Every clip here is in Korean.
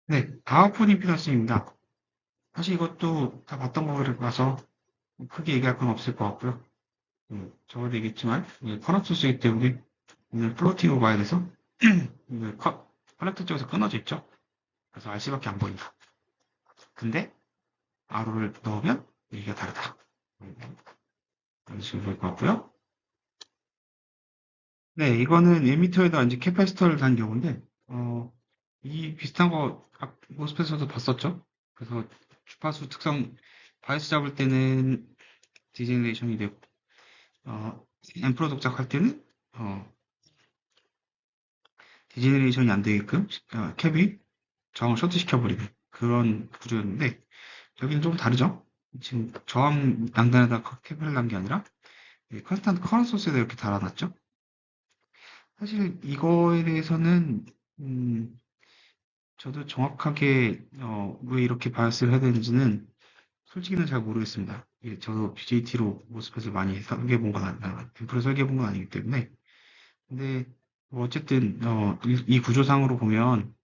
네, 아웃풋 임피던스입니다. 사실 이것도 다 봤던 거를 봐서 크게 얘기할 건 없을 것 같고요. 저번에 얘기했지만, 커넥터 소스이기 때문에 오늘 플로팅으로 봐야 돼서, 커넥터 쪽에서 끊어져 있죠. 그래서 RC밖에 안 보인다. 근데, RO를 넣으면 얘기가 다르다. 이런 식으로 볼 것 같고요. 네, 이거는 에미터에다 이제 캐파시터를 단 경우인데, 이 비슷한 거 모스펫에서도 봤었죠. 그래서 주파수 특성 바이스 잡을 때는 디제너레이션이 되고, 앰프로 동작할 때는 디제너레이션이 안 되게끔 캡이 저항을 쇼트시켜버리는 그런 구조였는데, 여기는 좀 다르죠. 지금 저항 양단에다 캡을 단 게 아니라 컨스탄트 커런트 소스에다 이렇게 달아놨죠. 사실 이거에 대해서는 음, 저도 정확하게 왜 이렇게 바이어스를 해야 되는지는 솔직히는 잘 모르겠습니다. 저도 BJT로 모스펫을 많이 설계해 본 건 아니라 앰프를 설계해 본 건 아니기 때문에. 근데 뭐 어쨌든 이 구조상으로 보면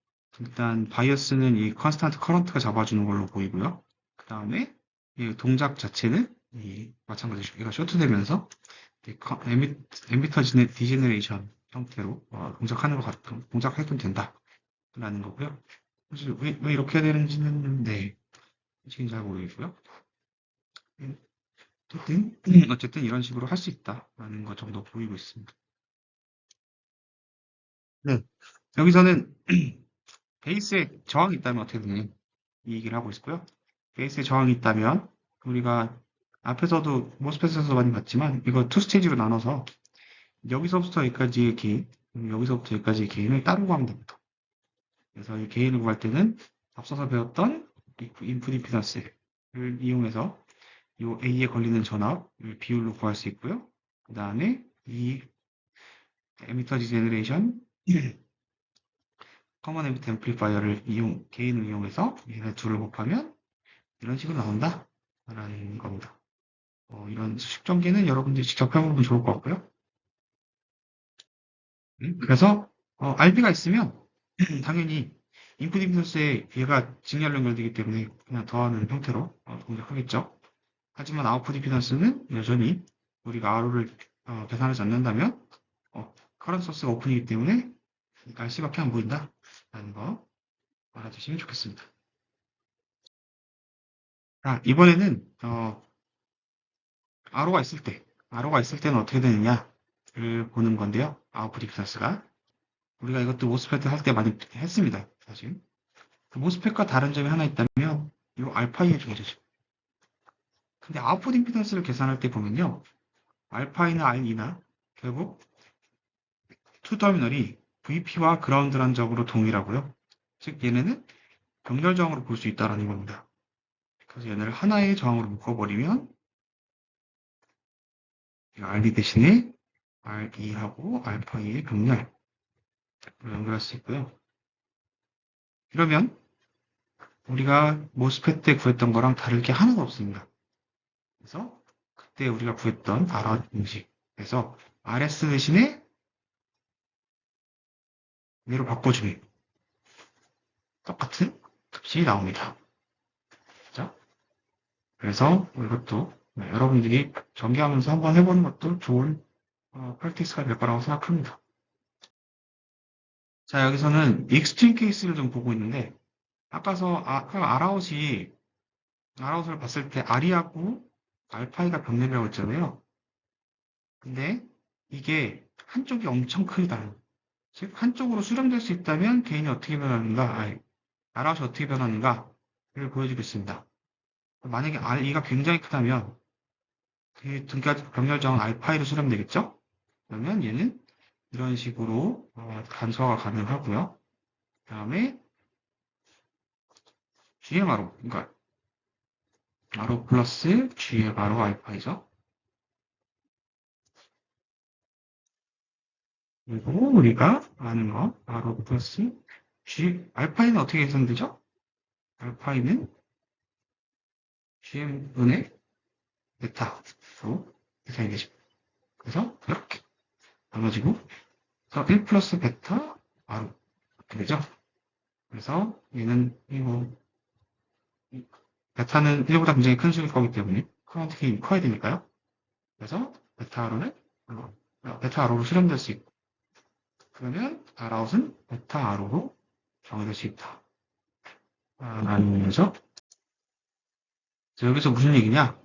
일단 바이어스는 이 컨스탄트 커런트가 잡아주는 걸로 보이고요. 그 다음에 이 동작 자체는 마찬가지로 얘가 쇼트되면서 에미터 디제너레이션 형태로 동작하는 것 같은 동작해도 된다라는 거고요. 사실 왜 이렇게 해야 되는지는 지금 잘 모르겠고요. 음, 어쨌든 이런 식으로 할 수 있다라는 것 정도 보이고 있습니다. 네. 여기서는 베이스에 저항이 있다면 어떻게 되니? 이 얘기를 하고 있고요. 베이스에 저항이 있다면 우리가 앞에서도 모스펫에서 많이 봤지만 이거 투 스테이지로 나눠서 여기서부터 여기까지의 게인, 여기서부터 여기까지의 게인을 따로 구하면 됩니다. 그래서 이 게인을 구할 때는 앞서서 배웠던 인풋 임피던스를 이용해서 이 A에 걸리는 전압을 비율로 구할 수 있고요. 그 다음에 이 에미터 디제너레이션 커먼 에미터 앰플리파이어를 게인을 이용해서 얘네 둘을 곱하면 이런 식으로 나온다 라는 겁니다. 이런 수식 전개는 여러분들이 직접 해보면 좋을 것 같고요. 그래서 RB가 있으면 당연히 인풋 임피던스에 얘가 직렬 연결되기 때문에 그냥 더하는 형태로 동작하겠죠. 하지만 아웃풋 임피던스는 여전히 우리가 RO를 계산하지 않는다면 커런트 소스가 오픈이기 때문에 RC밖에 안 보인다 라는 거 알아두시면 좋겠습니다. 자, 이번에는 RO가 있을 때는 어떻게 되느냐를 보는 건데요. 아웃풋 임피던스가 우리가 이것도 모스펫 할 때 많이 했습니다. 사실 그 모스펫과 다른 점이 하나 있다면 이 알파이의 존재죠. 근데 아웃풋 임피던스를 계산할 때 보면요. 알파이나 R이나 결국 투 터미널이 VP와 그라운드란 점으로 동일하고요. 즉 얘네는 병렬 저항으로 볼 수 있다는 겁니다. 그래서 얘네를 하나의 저항으로 묶어버리면 RD 대신에 RE하고 알파2의 병렬로 연결할 수 있고요. 이러면 우리가 모스펫 때 구했던 거랑 다를 게 하나도 없습니다. 그래서 그때 우리가 구했던 RR 공식에서 RS 대신에 얘로 바꿔주면 똑같은 값이 나옵니다. 자, 그래서 이것도 여러분들이 전개하면서 한번 해보는 것도 좋은 프랙티스가 될 거라고 생각합니다. 자, 여기서는 익스트림 케이스를 좀 보고 있는데 아까 아라웃을 봤을 때 아리하고 알파이가 병렬이라고 했잖아요. 근데 이게 한쪽이 엄청 크다. 즉 한쪽으로 수렴될 수 있다면 개인이 어떻게 변하는가, 아라웃이 어떻게 변하는가를 보여주겠습니다. 만약에 R이가 굉장히 크다면 그 등가 병렬정은 알파이로 수렴되겠죠? 그러면 얘는 이런 식으로 간소화가 가능하고요. 그 다음에 GMRO, 그러니까 RO 플러스 GMRO 알파이죠. 그리고 우리가 아는 거 RO 플러스 알파이는 어떻게 계산되죠? 알파이는 GM분의 베타로 계산이 되죠. 그래서 이렇게 나눠지고 그래서 1 플러스 베타 RO 이렇게 되죠. 그래서 얘는 베타는 1보다 굉장히 큰 수일 거기 때문에 커런트 게인이 커야 되니까요. 그래서 베타 R로는 베타 R로 실현될 수 있고, 그러면 Rout은 베타 R로 정의될 수 있다. 라는 거죠. 여기서 무슨 얘기냐?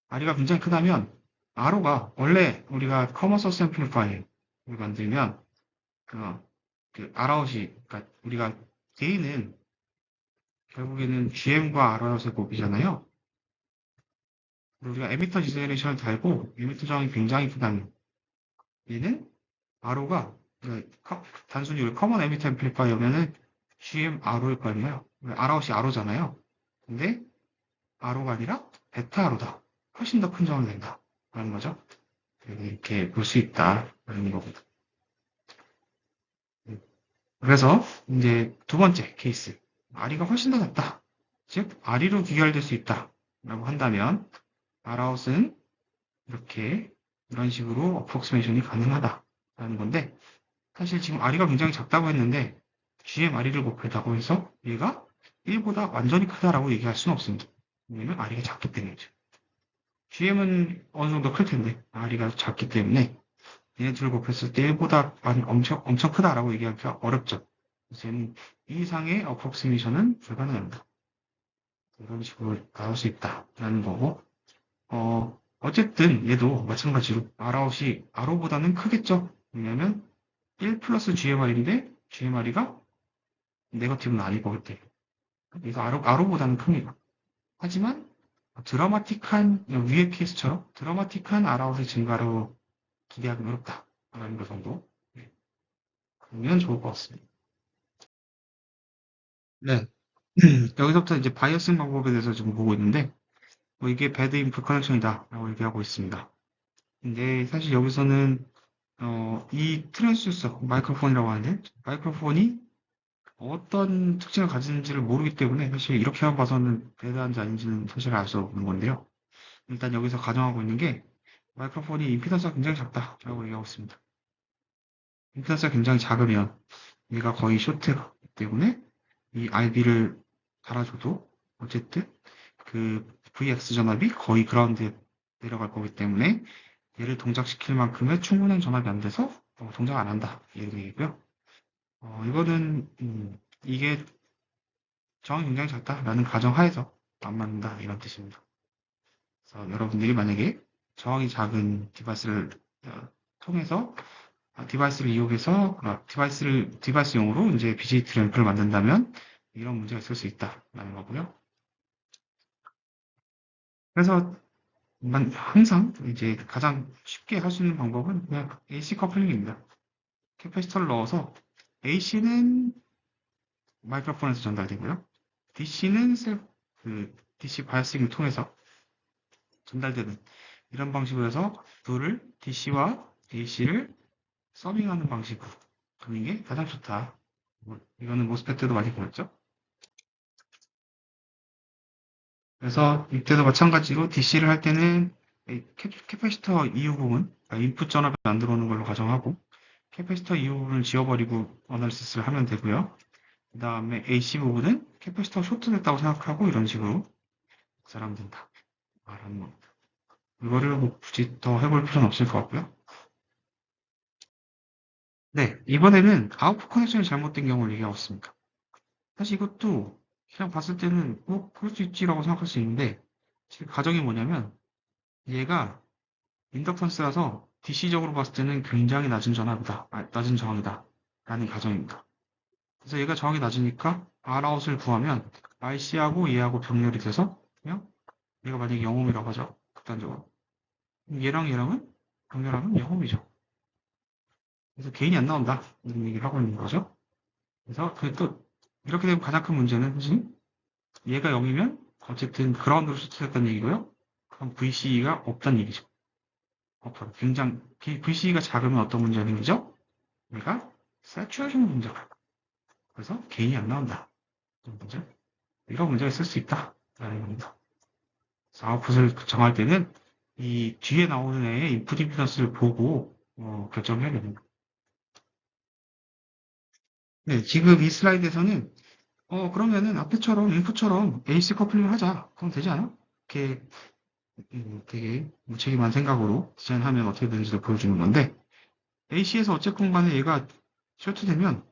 R이가 굉장히 크다면 R가 원래 우리가 커먼 소스 앰플리파이어를 만들면 그 Rout이, 그러니까 우리가 Gain은 결국에는 GM과 Rout의 곱이잖아요. 우리가 에미터 디제네레이션을 달고 에미터 저항이 굉장히 크다면 얘는 R가 단순히 우리 커먼 에미터 앰플리파이어면은 GM R일 거 아니에요. Rout이 R잖아요. 근데 R가 아니라 베타 R다. 훨씬 더 큰 저항이 된다. 라는 거죠. 이렇게 볼 수 있다라는 거거든. 그래서 이제 두 번째 케이스, R이가 훨씬 더 작다. 즉 R이로 귀결될 수 있다라고 한다면 Rout은 이렇게 이런 식으로 어프록시메이션이 가능하다라는 건데, 사실 지금 R이가 굉장히 작다고 했는데 GM R이를 곱했다고 해서 얘가 1보다 완전히 크다라고 얘기할 수는 없습니다. 왜냐면 R이가 작기 때문이죠. GM은 어느 정도 클 텐데 R이가 작기 때문에 얘네 둘을 곱했을 때 1보다 엄청 크다라고 얘기하기가 어렵죠. 그래서 얘는 이 이상의 어프록시메이션은 불가능합니다. 이런 식으로 나올 수 있다라는 거고, 어쨌든 얘도 마찬가지로 Rout이 R보다는 크겠죠. 왜냐면 1 플러스 GMR인데 GMR이가 네거티브는 아닐 거기 때문에. 그래서 R보다는 큽니다. 하지만 드라마틱한 위의 케이스처럼 드라마틱한 Rout의 증가로 기대하기는 어렵다라는 거 정도. 네. 그러면 좋을 것 같습니다. 네. 여기서부터 이제 바이어싱 방법에 대해서 지금 보고 있는데, 뭐 이게 배드 인풋 커넥션이다라고 얘기하고 있습니다. 근데 사실 여기서는 이 트랜스듀서 마이크로폰이라고 하는데 마이크로폰이 어떤 특징을 가지는지를 모르기 때문에 사실 이렇게만 봐서는 배드한지 아닌지는 사실 알 수 없는 건데요. 일단 여기서 가정하고 있는 게 마이크로폰이 임피던스가 굉장히 작다라고 얘기하고 있습니다. 임피던스가 굉장히 작으면 얘가 거의 쇼트기 때문에 이 RB를 달아줘도 어쨌든 그 VX 전압이 거의 그라운드에 내려갈 거기 때문에 얘를 동작시킬 만큼의 충분한 전압이 안 돼서 동작 안 한다. 이 얘기고요. 이거는 이게 저항이 굉장히 작다라는 가정하에서 안 맞는다 이런 뜻입니다. 그래서 여러분들이 만약에 저항이 작은 디바이스를 통해서 디바이스를 이용해서 디바이스용으로 이제 BGA 램프를 만든다면 이런 문제가 있을 수 있다라는 거고요. 그래서 항상 이제 가장 쉽게 할 수 있는 방법은 그냥 AC 커플링입니다. 캐패시터를 넣어서 AC는 마이크로폰에서 전달되고요. DC는 DC 바이어싱을 통해서 전달되는 이런 방식으로 해서 둘을 DC와 AC를 서밍하는 방식으로 하는 게 가장 좋다. 이거는 모스펫 때도 많이 보였죠. 그래서 이때도 마찬가지로 DC를 할 때는 캐패시터 이후 부분, 그러니까 인풋 전압이 안 들어오는 걸로 가정하고 캐패시터 이후 부분을 지워버리고 어널리시스를 하면 되고요. 그 다음에 AC 부분은 캐패시터 쇼트됐다고 생각하고 이런 식으로 사람 된다. 말하는 겁니다. 이거를 뭐 굳이 더 해볼 필요는 없을 것 같고요. 네, 이번에는 아웃풋 커넥션이 잘못된 경우를 얘기하고 있습니다. 사실 이것도 그냥 봤을 때는 그럴 수 있지라고 생각할 수 있는데 지금 가정이 뭐냐면 얘가 인덕턴스라서 DC적으로 봤을 때는 굉장히 낮은 전압이다, 낮은 저항이다 라는 가정입니다. 그래서 얘가 저항이 낮으니까 Rout을 구하면 RC하고 얘하고 병렬이 돼서 그냥 얘가 만약에 0옴이라고 하죠. 극단적으로. 얘랑 얘랑은 병렬하면 0옴이죠. 그래서 개인이 안 나온다. 이런 얘기를 하고 있는 거죠. 그래서 또 이렇게 되면 가장 큰 문제는 사실 얘가 0이면 어쨌든 그라운드로 수출했다는 얘기고요. 그럼 VCE가 없다는 얘기죠. 굉장히 VCE가 작으면 어떤 문제가 생기죠? 얘가 세츄레이션 문제가. 그래서 개인이 안 나온다. 이런 문제. 이런 문제가 있을 수 있다라는 겁니다. 그래서 아웃풋을 정할 때는 이 뒤에 나오는 애의 인풋 임피던스를 보고 결정해야 됩니다. 네, 지금 이 슬라이드에서는 그러면은 앞에처럼 인풋처럼 AC 커플링을 하자. 그럼 되지 않아? 이렇게 되게 무책임한 생각으로 디자인하면 어떻게 되는지를 보여주는 건데 AC에서 어쨌건 간에 얘가 쇼트되면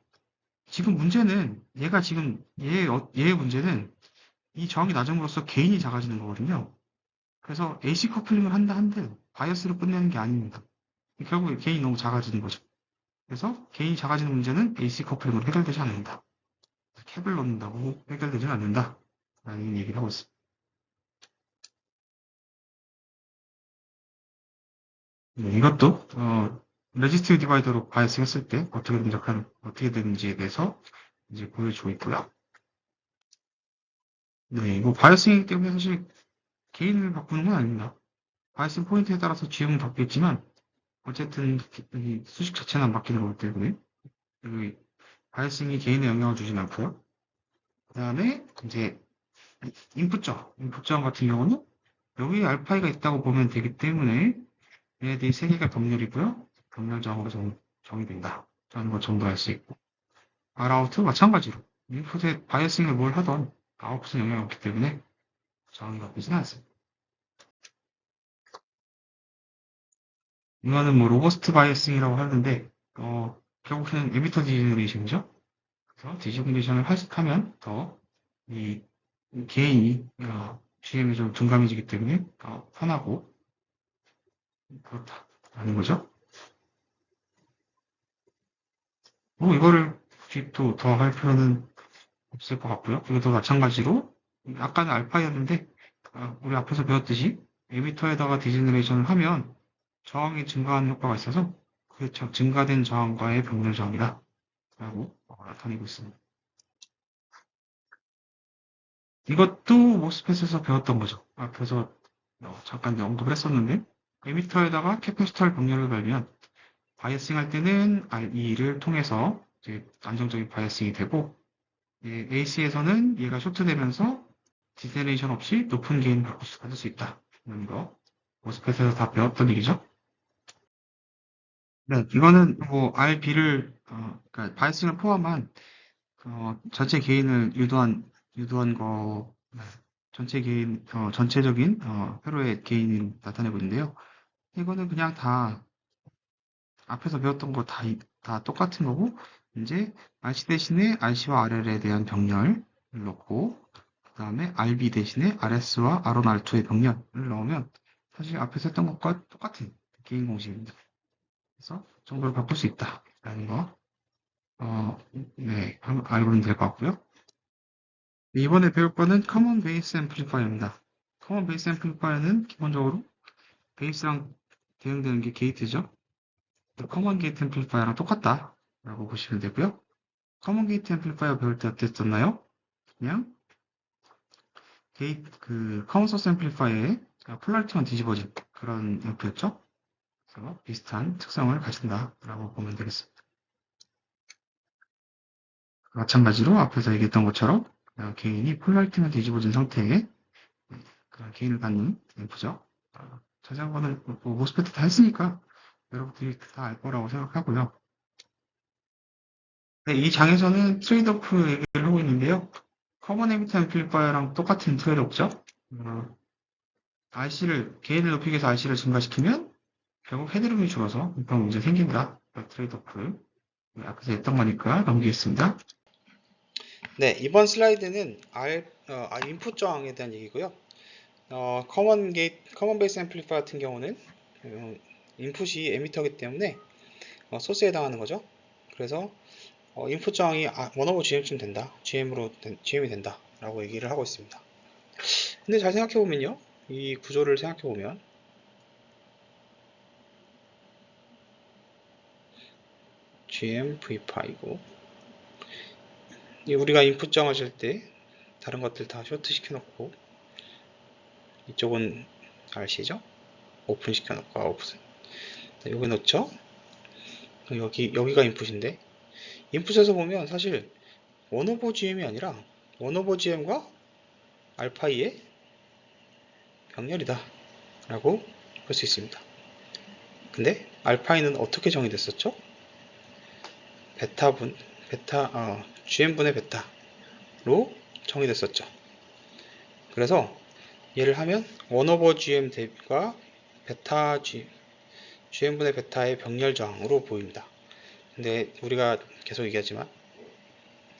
지금 문제는 얘가 지금 얘의 문제는 이 저항이 낮음으로써 개인이 작아지는 거거든요. 그래서 AC 커플링을 한다 한들 바이어스로 끝내는 게 아닙니다. 결국 개인이 너무 작아지는 거죠. 그래서 개인이 작아지는 문제는 AC 커플링으로 해결되지 않는다. 캡을 넣는다고 해결되지는 않는다. 라는 얘기를 하고 있습니다. 네, 이것도 레지스티브 디바이더로 바이어스 했을 때 어떻게 되는지에 대해서 이제 보여주고 있고요. 네, 뭐 바이어싱이기 때문에 사실 개인을 바꾸는 건 아닙니다. 바이어싱 포인트에 따라서 GM은 바뀌겠지만 어쨌든 이 수식 자체는 안 바뀌는 거기 때문에 이 바이어싱이 개인에 영향을 주진 않고요. 그 다음에 이제 인풋 저항 같은 경우는 여기 알파이가 있다고 보면 되기 때문에 얘네들이 세 개가 병렬이고요. 병렬 저항으로 정의된다. 라는 것 정도 알 수 있고 R아웃도 마찬가지로 인풋에 바이어싱을 뭘 하던 아웃풋은 영향이 없기 때문에 저항이 바뀌지는 않습니다. 이거는 뭐 로버스트 바이어싱이라고 하는데 결국에는 에미터 디제너레이션이죠. 그래서 디제너레이션을 하면 더 이 개인이 GM이 좀 둔감해지기 때문에 편하고 그렇다라는 거죠. 뭐 이거를 굳이 또 더 할 필요는 없을 것 같고요. 이것도 마찬가지로 아까는 알파였는데 우리 앞에서 배웠듯이 에미터에다가 디제너레이션을 하면 저항이 증가하는 효과가 있어서 그 증가된 저항과의 병렬 저항이다 라고 나타내고 있습니다. 이것도 모스펫에서 배웠던 거죠. 앞에서 잠깐 언급을 했었는데 에미터에다가 캐패시터를 병렬을 걸면 바이어싱 할 때는 RE를 통해서 이제 안정적인 바이어싱이 되고 AC에서는 얘가 쇼트되면서 디제네레이션 없이 높은 게인을 받을 수 있다. 이런 거 모스펫에서 다 배웠던 얘기죠. 네, 이거는 뭐 RB를 그러니까 바이어싱을 포함한 전체 게인을 유도한 거 네, 전체 게인 전체적인 회로의 게인을 나타내고 있는데요. 이거는 그냥 다 앞에서 배웠던 거 다 똑같은 거고 이제 RC 대신에 RC와 RL에 대한 병렬을 넣고 그 다음에 RB 대신에 RS와 R1, R2의 병렬을 넣으면 사실 앞에서 했던 것과 똑같은 게인 공식입니다. 그래서 정보를 바꿀 수 있다라는 거 네, 알고는 될 것 같고요. 네, 이번에 배울 거는 커먼 베이스 앰플리파이어입니다. 커먼 베이스 앰플리파이어는 기본적으로 베이스랑 대응되는 게 게이트죠. 커먼 게이트 앰플리파이어랑 똑같다라고 보시면 되고요. 커먼 게이트 앰플리파이어 배울 때 어땠었나요? 그냥 커먼 소스 앰플리파이어의 폴라리티만 뒤집어진 그런 앰프였죠. 그래서 비슷한 특성을 가진다라고 보면 되겠습니다. 마찬가지로 앞에서 얘기했던 것처럼 개인이 폴라리티만 뒤집어진 상태의 그런 개인을 갖는 앰프죠. 자세한 거는 뭐 모스펫 다 했으니까 여러분들이 다 알 거라고 생각하고요. 네, 이 장에서는 트레이드오프 얘기를 하고 있는데요. 커먼 에미터 앰플리파이어랑 똑같은 트레이드오프죠. 개인을 높이기 위해서 RC를 증가시키면 결국 헤드룸이 줄어서 그런 문제 생긴다. 트레이드오프. 앞에서 했던 거니까 넘기겠습니다. 네, 이번 슬라이드는 인풋 저항에 대한 얘기고요. 커먼 베이스 앰플리파이어 같은 경우는 인풋이 에미터이기 때문에 소스에 해당하는 거죠. 그래서 인풋 저항이 1/5 GM쯤 된다. GM이 된다. 라고 얘기를 하고 있습니다. 근데 잘 생각해보면요. 이 구조를 생각해보면 GM V5이고 우리가 인풋 정하실 때 다른 것들 다 쇼트 시켜놓고 이쪽은 RC죠? 오픈 시켜놓고 아웃풋은 여기 넣죠? 여기가 인풋인데 인풋에서 보면 사실 1/5 GM이 아니라 1/5 GM과 알파이의 병렬이다 라고 볼 수 있습니다. 근데 알파이는 어떻게 정의됐었죠? GM분의 베타로 정의됐었죠. 그래서 얘를 하면 1 over GM 대비가 베타 GM분의 베타의 병렬 저항으로 보입니다. 근데 우리가 계속 얘기하지만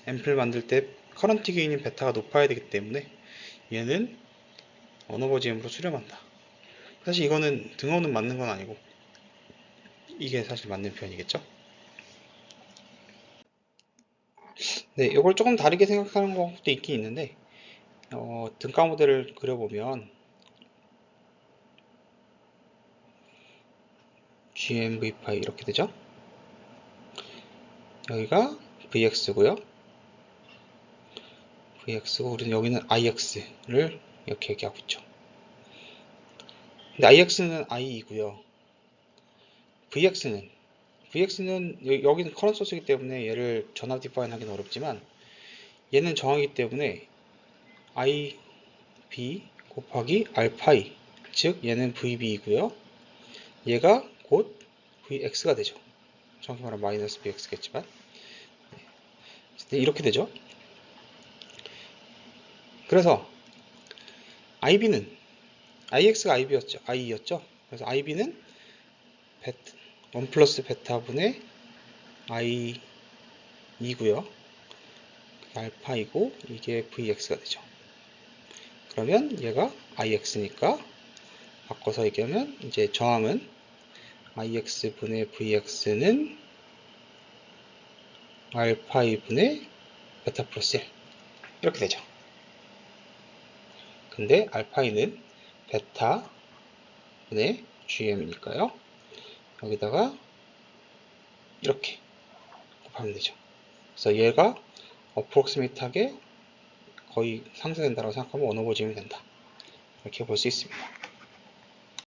앰플 만들 때 커런트 게인인 베타가 높아야 되기 때문에 얘는 1 over GM으로 수렴한다. 사실 이거는 등호는 맞는 건 아니고 이게 사실 맞는 표현이겠죠. 네, 이걸 조금 다르게 생각하는 것도 있긴 있는데 등가 모델을 그려보면 GMV 파이 이렇게 되죠. 여기가 VX고요. VX고 우리는 여기는 IX를 이렇게 얘기하고 있죠. 근데 IX는 I이고요. VX는 여기는 커런트 소스이기 때문에 얘를 전압 디파인 하기는 어렵지만 얘는 저항이기 때문에 IB 곱하기 R파이, 즉 얘는 VB이고요. 얘가 곧 VX가 되죠. 정확히 말하면 마이너스 VX겠지만 이렇게 되죠. 그래서 IB는 IX가 I였죠. 그래서 IB는 1 플러스 베타분의 I2고요. 알파이고 이게 VX가 되죠. 그러면 얘가 IX니까 바꿔서 얘기하면 이제 저항은 IX분의 VX는 알파이분의 베타 플러스 1 이렇게 되죠. 근데 알파이는 베타분의 GM이니까요. 여기다가 이렇게 곱하면 되죠. 그래서 얘가 어프록시메이트하게 거의 상쇄된다고 생각하면 1 over GM이 된다. 이렇게 볼 수 있습니다.